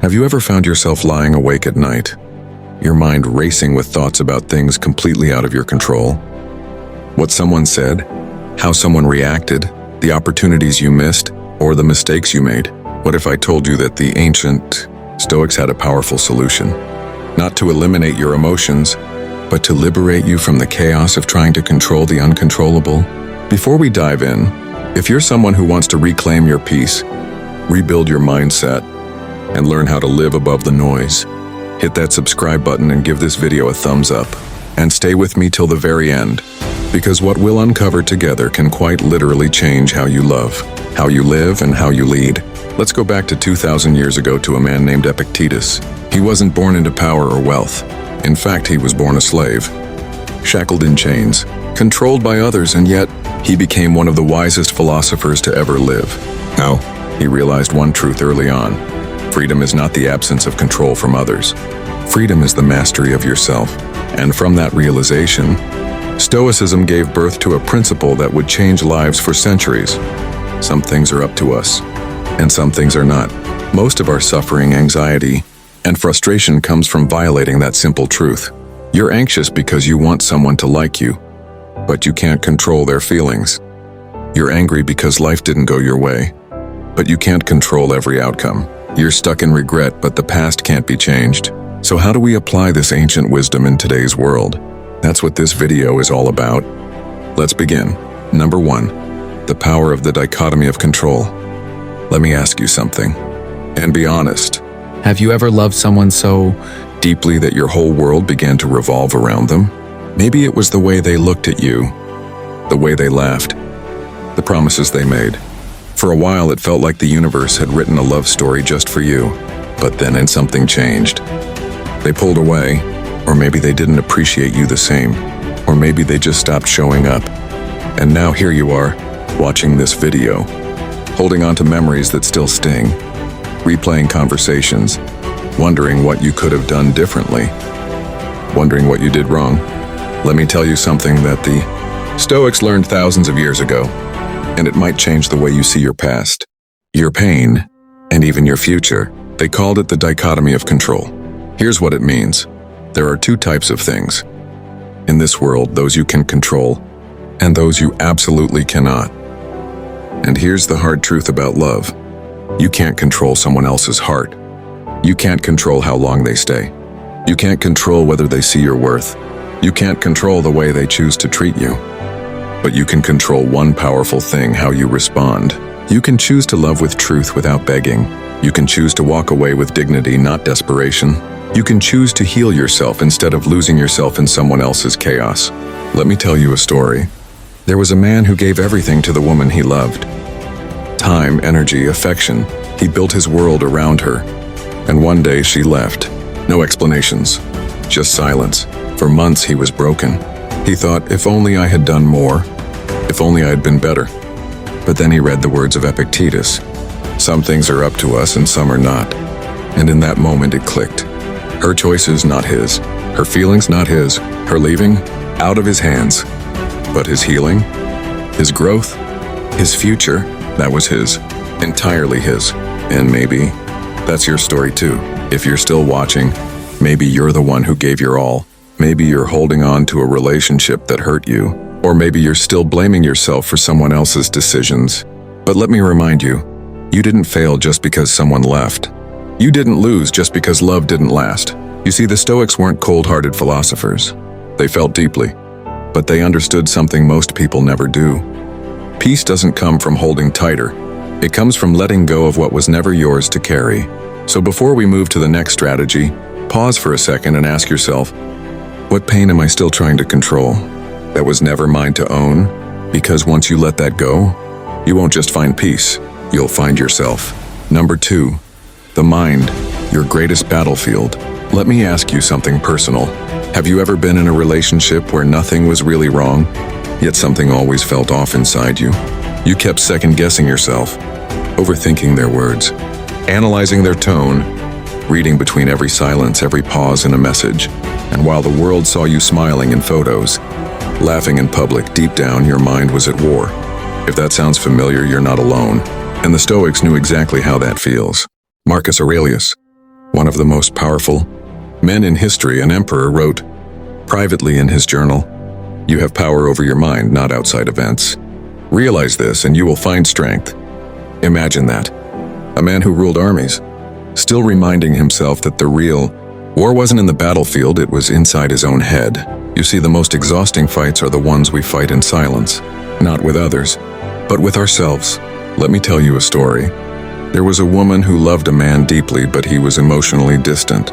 Have you ever found yourself lying awake at night, your mind racing with thoughts about things completely out of your control? What someone said, how someone reacted, the opportunities you missed, or the mistakes you made? What if I told you that the ancient Stoics had a powerful solution? Not to eliminate your emotions, but to liberate you from the chaos of trying to control the uncontrollable? Before we dive in, if you're someone who wants to reclaim your peace, rebuild your mindset, and learn how to live above the noise, hit that subscribe button and give this video a thumbs up. And stay with me till the very end, because what we'll uncover together can quite literally change how you love, how you live, and how you lead. Let's go back to 2,000 years ago to a man named Epictetus. He wasn't born into power or wealth. In fact, he was born a slave, shackled in chains, controlled by others, and yet he became one of the wisest philosophers to ever live. How? He realized one truth early on. Freedom is not the absence of control from others. Freedom is the mastery of yourself. And from that realization, Stoicism gave birth to a principle that would change lives for centuries. Some things are up to us, and some things are not. Most of our suffering, anxiety, and frustration comes from violating that simple truth. You're anxious because you want someone to like you, but you can't control their feelings. You're angry because life didn't go your way, but you can't control every outcome. You're stuck in regret, but the past can't be changed. So how do we apply this ancient wisdom in today's world? That's what this video is all about. Let's begin. Number 1, the power of the dichotomy of control. Let me ask you something, and be honest. Have you ever loved someone so Deeply that your whole world began to revolve around them? Maybe it was the way they looked at you, the way they laughed, the promises they made. For a while, it felt like the universe had written a love story just for you, but then something changed. They pulled away, or maybe they didn't appreciate you the same, or maybe they just stopped showing up. And now here you are, watching this video, holding on to memories that still sting, replaying conversations, wondering what you could have done differently, wondering what you did wrong. Let me tell you something that the Stoics learned thousands of years ago, and it might change the way you see your past, your pain, and even your future. They called it the dichotomy of control. Here's what it means. There are 2 types of things. In this world, those you can control, and those you absolutely cannot. And here's the hard truth about love. You can't control someone else's heart. You can't control how long they stay. You can't control whether they see your worth. You can't control the way they choose to treat you. But you can control one powerful thing: how you respond. You can choose to love with truth without begging. You can choose to walk away with dignity, not desperation. You can choose to heal yourself instead of losing yourself in someone else's chaos. Let me tell you a story. There was a man who gave everything to the woman he loved. Time, energy, affection. He built his world around her. And one day she left. No explanations, just silence. For months he was broken. He thought, if only I had done more, if only I had been better. But then he read the words of Epictetus. Some things are up to us and some are not. And in that moment it clicked. Her choices, not his. Her feelings, not his. Her leaving, out of his hands. But his healing, his growth, his future, that was his. Entirely his. And maybe that's your story too. If you're still watching, maybe you're the one who gave your all. Maybe you're holding on to a relationship that hurt you. Or maybe you're still blaming yourself for someone else's decisions. But let me remind you, you didn't fail just because someone left. You didn't lose just because love didn't last. You see, the Stoics weren't cold-hearted philosophers. They felt deeply, but they understood something most people never do. Peace doesn't come from holding tighter. It comes from letting go of what was never yours to carry. So before we move to the next strategy, pause for a second and ask yourself, what pain am I still trying to control? That was never mine to own? Because once you let that go, you won't just find peace, you'll find yourself. Number 2, the mind, your greatest battlefield. Let me ask you something personal. Have you ever been in a relationship where nothing was really wrong, yet something always felt off inside you? You kept second-guessing yourself, overthinking their words, analyzing their tone, reading between every silence, every pause in a message. And while the world saw you smiling in photos, laughing in public, deep down your mind was at war. If that sounds familiar, you're not alone. And the Stoics knew exactly how that feels. Marcus Aurelius, one of the most powerful men in history, an emperor, wrote privately in his journal, "You have power over your mind, not outside events. Realize this and you will find strength." Imagine that. A man who ruled armies, still reminding himself that the real war wasn't in the battlefield, it was inside his own head. You see, the most exhausting fights are the ones we fight in silence, not with others, but with ourselves. Let me tell you a story. There was a woman who loved a man deeply, but he was emotionally distant.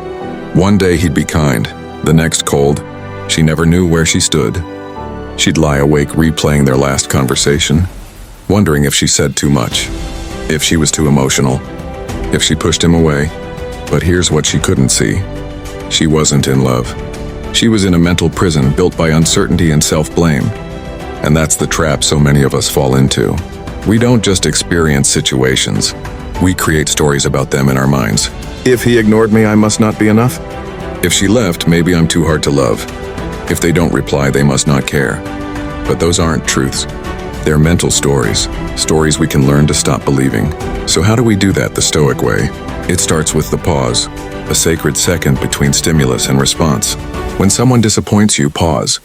One day he'd be kind, the next cold. She never knew where she stood. She'd lie awake replaying their last conversation, wondering if she said too much, if she was too emotional, if she pushed him away. But here's what she couldn't see. She wasn't in love. She was in a mental prison built by uncertainty and self-blame. And that's the trap so many of us fall into. We don't just experience situations. We create stories about them in our minds. If he ignored me, I must not be enough. If she left, maybe I'm too hard to love. If they don't reply, they must not care. But those aren't truths. They're mental stories, stories we can learn to stop believing. So how do we do that the Stoic way? It starts with the pause, a sacred second between stimulus and response. When someone disappoints you, pause.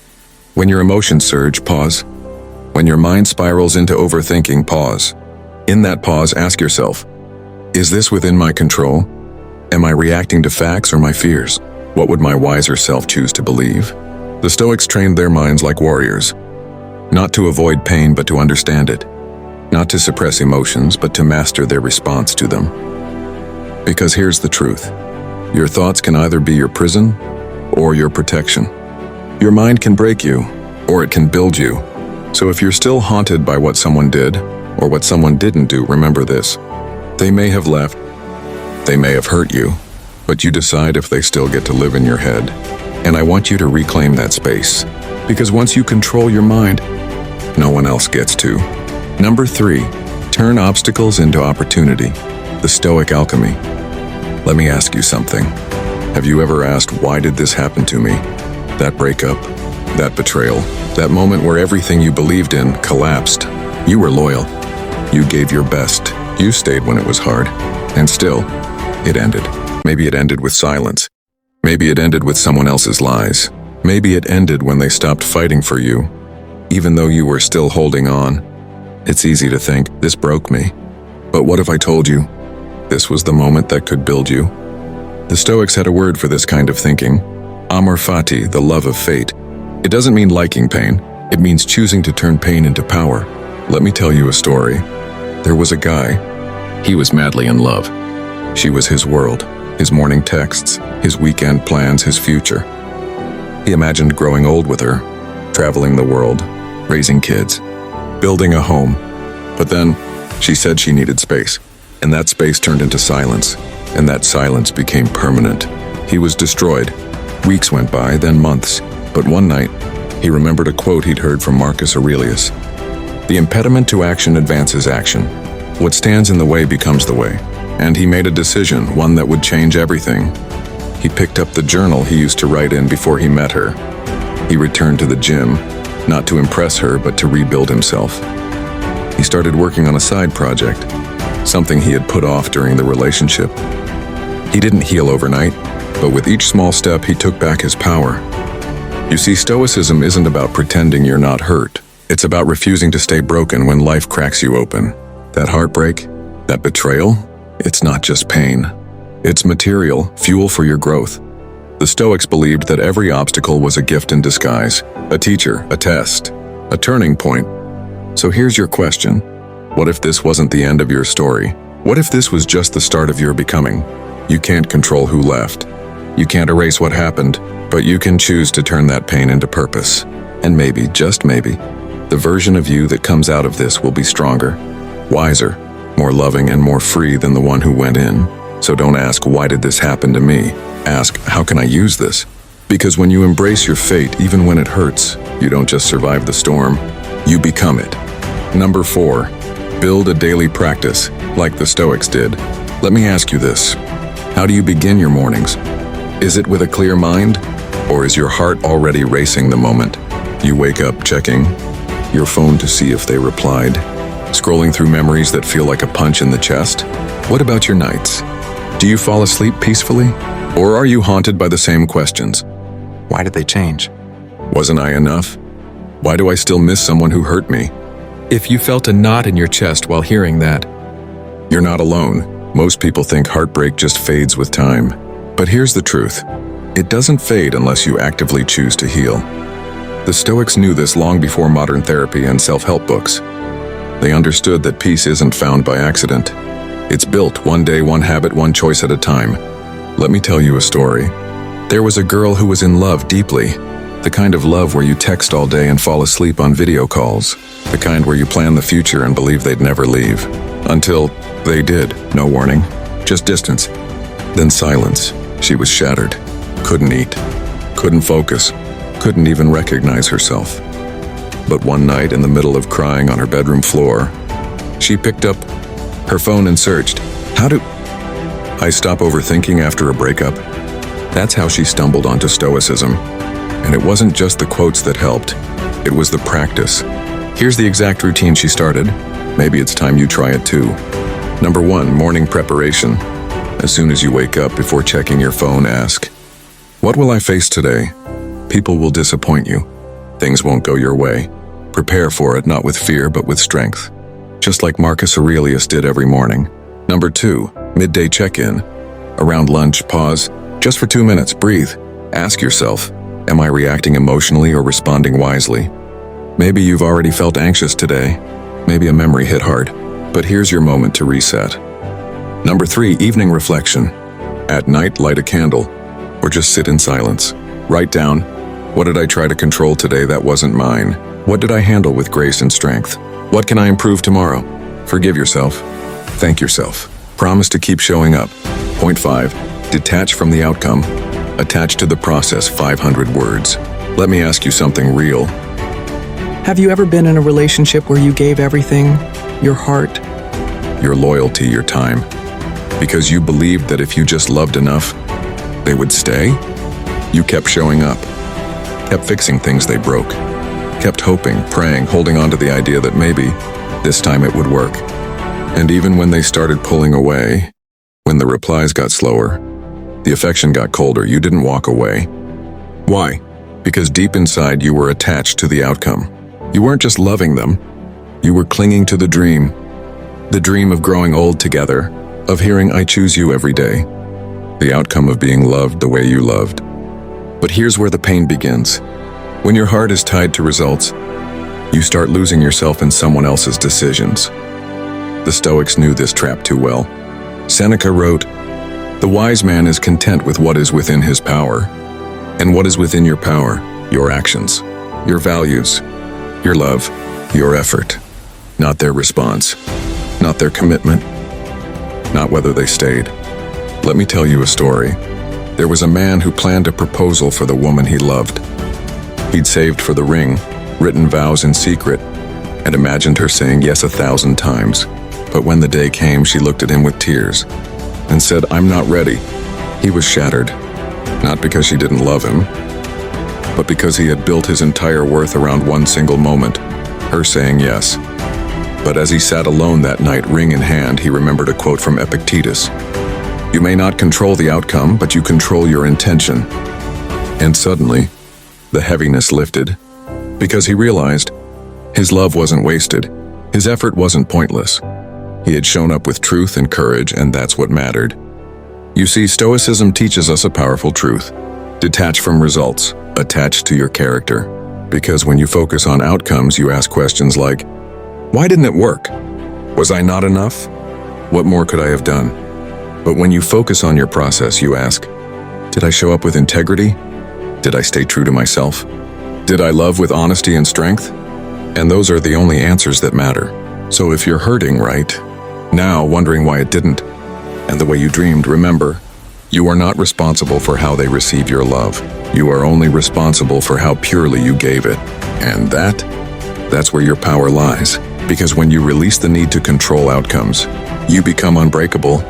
When your emotions surge, pause. When your mind spirals into overthinking, pause. In that pause, ask yourself, is this within my control? Am I reacting to facts or my fears? What would my wiser self choose to believe? The Stoics trained their minds like warriors, not to avoid pain but to understand it, not to suppress emotions but to master their response to them. Because here's the truth. Your thoughts can either be your prison or your protection. Your mind can break you or it can build you. So if you're still haunted by what someone did or what someone didn't do, remember this. They may have left, they may have hurt you, but you decide if they still get to live in your head. And I want you to reclaim that space, because once you control your mind, no one else gets to. Number 3, turn obstacles into opportunity. The Stoic alchemy. Let me ask you something. Have you ever asked, why did this happen to me? That breakup, that betrayal, that moment where everything you believed in collapsed. You were loyal. You gave your best. You stayed when it was hard. And still, it ended. Maybe it ended with silence. Maybe it ended with someone else's lies. Maybe it ended when they stopped fighting for you, even though you were still holding on. It's easy to think, this broke me. But what if I told you, this was the moment that could build you? The Stoics had a word for this kind of thinking. Amor Fati, the love of fate. It doesn't mean liking pain. It means choosing to turn pain into power. Let me tell you a story. There was a guy. He was madly in love. She was his world, his morning texts, his weekend plans, his future. He imagined growing old with her, traveling the world, raising kids, building a home. But then, she said she needed space, and that space turned into silence, and that silence became permanent. He was destroyed. Weeks went by, then months, but one night, he remembered a quote he'd heard from Marcus Aurelius. The impediment to action advances action. What stands in the way becomes the way. And he made a decision, one that would change everything. He picked up the journal he used to write in before he met her. He returned to the gym, not to impress her, but to rebuild himself. He started working on a side project, something he had put off during the relationship. He didn't heal overnight, but with each small step, he took back his power. You see, Stoicism isn't about pretending you're not hurt. It's about refusing to stay broken when life cracks you open. That heartbreak, that betrayal, it's not just pain. It's material, fuel for your growth. The Stoics believed that every obstacle was a gift in disguise, a teacher, a test, a turning point. So here's your question. What if this wasn't the end of your story? What if this was just the start of your becoming? You can't control who left. You can't erase what happened, but you can choose to turn that pain into purpose. And maybe, just maybe, the version of you that comes out of this will be stronger, wiser, more loving and more free than the one who went in. So don't ask, why did this happen to me? Ask, how can I use this? Because when you embrace your fate, even when it hurts, you don't just survive the storm, you become it. Number 4, build a daily practice, like the Stoics did. Let me ask you this. How do you begin your mornings? Is it with a clear mind? Or is your heart already racing the moment you wake up, checking your phone to see if they replied? Scrolling through memories that feel like a punch in the chest? What about your nights? Do you fall asleep peacefully? Or are you haunted by the same questions? Why did they change? Wasn't I enough? Why do I still miss someone who hurt me? If you felt a knot in your chest while hearing that, You're not alone. Most people think heartbreak just fades with time. But here's the truth. It doesn't fade unless you actively choose to heal. The Stoics knew this long before modern therapy and self-help books. They understood that peace isn't found by accident. It's built one day, one habit, one choice at a time. Let me tell you a story. There was a girl who was in love deeply. The kind of love where you text all day and fall asleep on video calls. The kind where you plan the future and believe they'd never leave. Until they did. No warning. Just distance. Then silence. She was shattered. Couldn't eat. Couldn't focus. Couldn't even recognize herself. But one night, in the middle of crying on her bedroom floor, she picked up her phone and searched, "How do I stop overthinking after a breakup?" That's how she stumbled onto Stoicism. And it wasn't just the quotes that helped, it was the practice. Here's the exact routine she started. Maybe it's time you try it too. Number 1, morning preparation. As soon as you wake up, before checking your phone, ask, "What will I face today?" People will disappoint you. Things won't go your way. Prepare for it, not with fear, but with strength. Just like Marcus Aurelius did every morning. Number 2, midday check-in. Around lunch, pause, just for 2 minutes, breathe. Ask yourself, am I reacting emotionally or responding wisely? Maybe you've already felt anxious today. Maybe a memory hit hard. But here's your moment to reset. Number 3, evening reflection. At night, light a candle, or just sit in silence. Write down, what did I try to control today that wasn't mine? What did I handle with grace and strength? What can I improve tomorrow? Forgive yourself. Thank yourself. Promise to keep showing up. Point 5, detach from the outcome. Attach to the process, 500 words. Let me ask you something real. Have you ever been in a relationship where you gave everything? Your heart? Your loyalty, your time. Because you believed that if you just loved enough, they would stay? You kept showing up. Kept fixing things they broke. Kept hoping, praying, holding on to the idea that maybe this time it would work. And even when they started pulling away, when the replies got slower, the affection got colder, you didn't walk away. Why? Because deep inside you were attached to the outcome. You weren't just loving them, you were clinging to the dream. The dream of growing old together, of hearing "I choose you" every day. The outcome of being loved the way you loved. But here's where the pain begins. When your heart is tied to results, you start losing yourself in someone else's decisions. The Stoics knew this trap too well. Seneca wrote, "The wise man is content with what is within his power." And what is within your power? Your actions, your values, your love, your effort. Not their response, not their commitment, not whether they stayed. Let me tell you a story. There was a man who planned a proposal for the woman he loved. He'd saved for the ring, written vows in secret, and imagined her saying yes 1,000 times. But when the day came, she looked at him with tears and said, "I'm not ready." He was shattered, not because she didn't love him, but because he had built his entire worth around one single moment, her saying yes. But as he sat alone that night, ring in hand, he remembered a quote from Epictetus. "You may not control the outcome, but you control your intention." And suddenly, the heaviness lifted, because he realized his love wasn't wasted, his effort wasn't pointless. He had shown up with truth and courage, and that's what mattered. You see, Stoicism teaches us a powerful truth. Detach from results, attach to your character. Because when you focus on outcomes, you ask questions like, why didn't it work? Was I not enough? What more could I have done? But when you focus on your process, you ask, did I show up with integrity? Did I stay true to myself? Did I love with honesty and strength? And those are the only answers that matter. So if you're hurting right now, wondering why it didn't, and the way you dreamed, remember, you are not responsible for how they receive your love. You are only responsible for how purely you gave it. And that's where your power lies. Because when you release the need to control outcomes, you become unbreakable.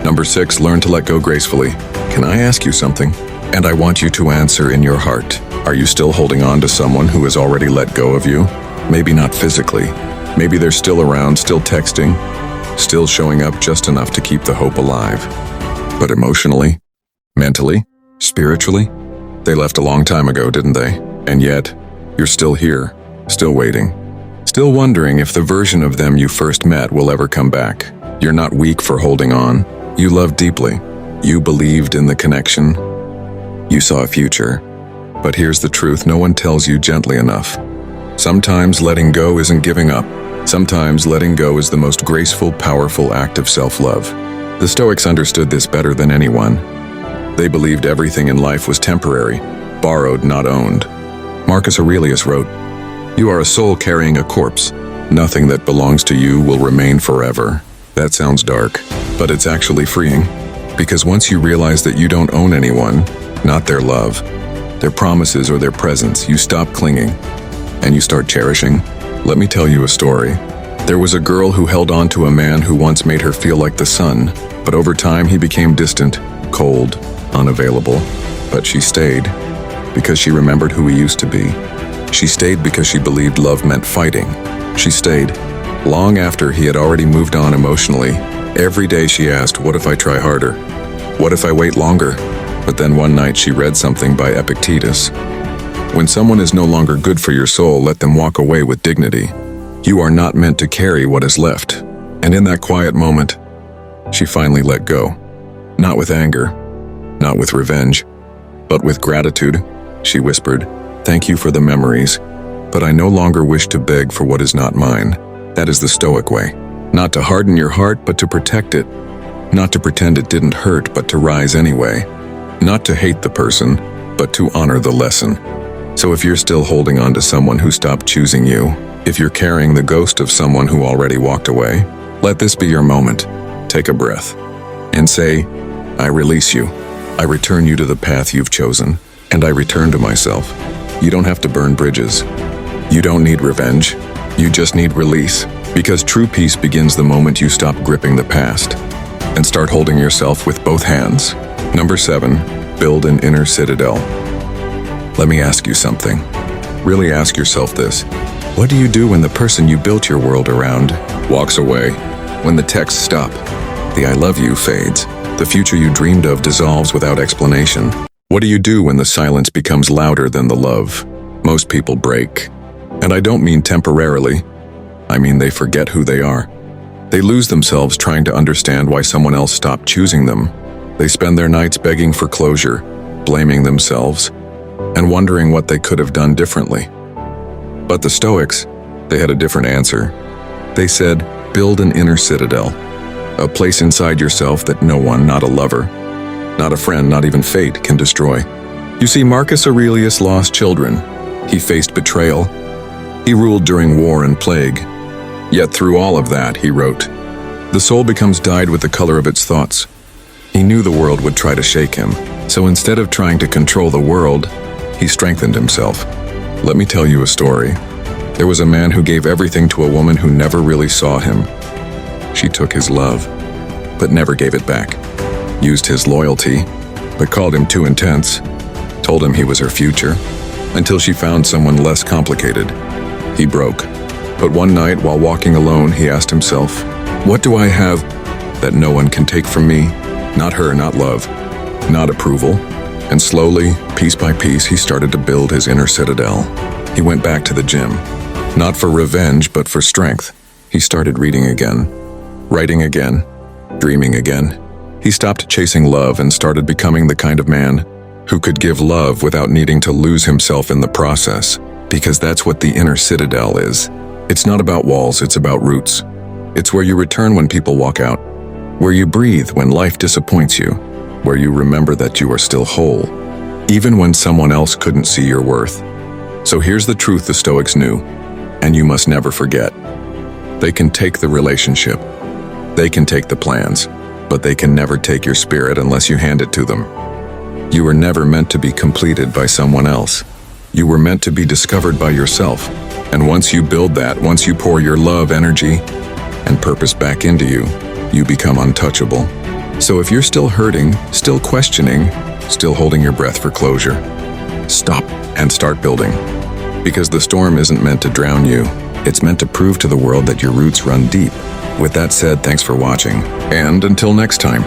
Number 6, learn to let go gracefully. Can I ask you something? And I want you to answer in your heart. Are you still holding on to someone who has already let go of you? Maybe not physically. Maybe they're still around, still texting, still showing up just enough to keep the hope alive. But emotionally, mentally, spiritually, they left a long time ago, didn't they? And yet, you're still here, still waiting, still wondering if the version of them you first met will ever come back. You're not weak for holding on. You loved deeply. You believed in the connection. You saw a future. But here's the truth no one tells you gently enough. Sometimes letting go isn't giving up. Sometimes letting go is the most graceful, powerful act of self-love. The Stoics understood this better than anyone. They believed everything in life was temporary, borrowed, not owned. Marcus Aurelius wrote, "You are a soul carrying a corpse. Nothing that belongs to you will remain forever." That sounds dark, but it's actually freeing. Because once you realize that you don't own anyone, not their love, their promises or their presence, you stop clinging and you start cherishing. Let me tell you a story. There was a girl who held on to a man who once made her feel like the sun, but over time he became distant, cold, unavailable. But she stayed because she remembered who he used to be. She stayed because she believed love meant fighting. She stayed long after he had already moved on emotionally. Every day she asked, what if I try harder? What if I wait longer? But then one night she read something by Epictetus. When someone is no longer good for your soul, let them walk away with dignity. You are not meant to carry what is left. And in that quiet moment, she finally let go. Not with anger, not with revenge, but with gratitude. She whispered, "Thank you for the memories, but I no longer wish to beg for what is not mine." That is the Stoic way. Not to harden your heart, but to protect it. Not to pretend it didn't hurt, but to rise anyway. Not to hate the person, but to honor the lesson. So if you're still holding on to someone who stopped choosing you, if you're carrying the ghost of someone who already walked away, let this be your moment. Take a breath and say, I release you. I return you to the path you've chosen, and I return to myself. You don't have to burn bridges. You don't need revenge. You just need release. Because true peace begins the moment you stop gripping the past and start holding yourself with both hands. Number 7, build an inner citadel. Let me ask you something. Really ask yourself this. What do you do when the person you built your world around walks away? When the texts stop, the I love you fades, the future you dreamed of dissolves without explanation. What do you do when the silence becomes louder than the love? Most people break. And I don't mean temporarily. I mean they forget who they are. They lose themselves trying to understand why someone else stopped choosing them. They spend their nights begging for closure, blaming themselves, and wondering what they could have done differently. But the Stoics, they had a different answer. They said, build an inner citadel, a place inside yourself that no one, not a lover, not a friend, not even fate, can destroy. You see, Marcus Aurelius lost children. He faced betrayal. He ruled during war and plague. Yet through all of that, he wrote, the soul becomes dyed with the color of its thoughts. He knew the world would try to shake him, so instead of trying to control the world, he strengthened himself. Let me tell you a story. There was a man who gave everything to a woman who never really saw him. She took his love, but never gave it back. Used his loyalty, but called him too intense. Told him he was her future, until she found someone less complicated. He broke. But one night, while walking alone, he asked himself, what do I have that no one can take from me? Not her, not love, not approval. And slowly, piece by piece, he started to build his inner citadel. He went back to the gym. Not for revenge, but for strength. He started reading again, writing again, dreaming again. He stopped chasing love and started becoming the kind of man who could give love without needing to lose himself in the process. Because that's what the inner citadel is. It's not about walls, it's about roots. It's where you return when people walk out, where you breathe when life disappoints you, where you remember that you are still whole, even when someone else couldn't see your worth. So here's the truth the Stoics knew, and you must never forget. They can take the relationship, they can take the plans, but they can never take your spirit unless you hand it to them. You were never meant to be completed by someone else. You were meant to be discovered by yourself. And once you build that, once you pour your love, energy, and purpose back into you, you become untouchable. So if you're still hurting, still questioning, still holding your breath for closure, stop and start building. Because the storm isn't meant to drown you. It's meant to prove to the world that your roots run deep. With that said, thanks for watching. And until next time.